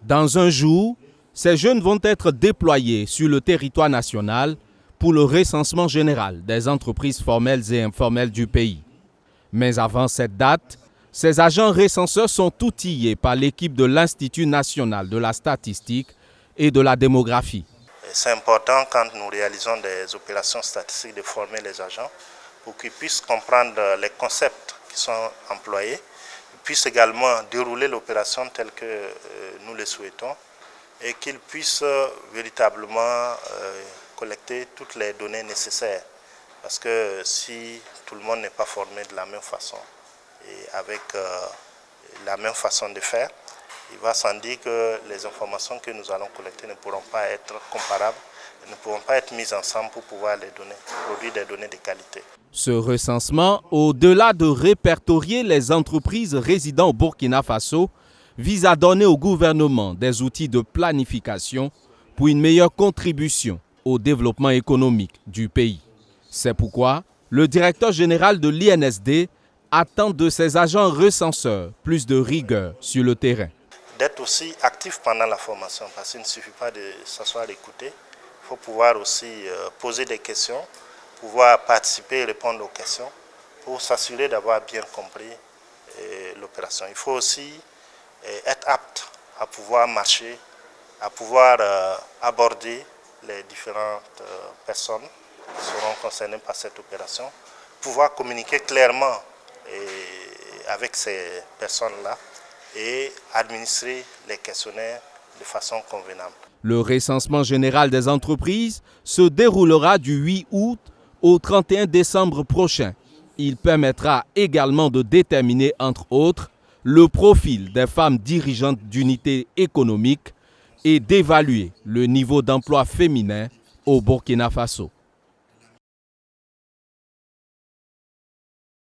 Dans un jour, ces jeunes vont être déployés sur le territoire national pour le recensement général des entreprises formelles et informelles du pays. Mais avant cette date, ces agents recenseurs sont outillés par l'équipe de l'Institut national de la statistique et de la démographie. C'est important quand nous réalisons des opérations statistiques de former les agents pour qu'ils puissent comprendre les concepts qui sont employés, puissent également dérouler l'opération telle que nous le souhaitons et qu'ils puissent véritablement collecter toutes les données nécessaires. Parce que si tout le monde n'est pas formé de la même façon et avec la même façon de faire, il va sans dire que les informations que nous allons collecter ne pourront pas être comparables, ne pourront pas être mises ensemble pour pouvoir les donner, produire des données de qualité. Ce recensement, au-delà de répertorier les entreprises résidant au Burkina Faso, vise à donner au gouvernement des outils de planification pour une meilleure contribution au développement économique du pays. C'est pourquoi le directeur général de l'INSD attend de ses agents recenseurs plus de rigueur sur le terrain. D'être aussi actif pendant la formation, parce qu'il ne suffit pas de s'asseoir et écouter. Il faut pouvoir aussi poser des questions, pouvoir participer et répondre aux questions pour s'assurer d'avoir bien compris l'opération. Il faut aussi être apte à pouvoir marcher, à pouvoir aborder les différentes personnes qui seront concernées par cette opération, pouvoir communiquer clairement avec ces personnes-là et administrer les questionnaires de façon convenable. Le recensement général des entreprises se déroulera du 8 août au 31 décembre prochain. Il permettra également de déterminer, entre autres, le profil des femmes dirigeantes d'unités économiques et d'évaluer le niveau d'emploi féminin au Burkina Faso.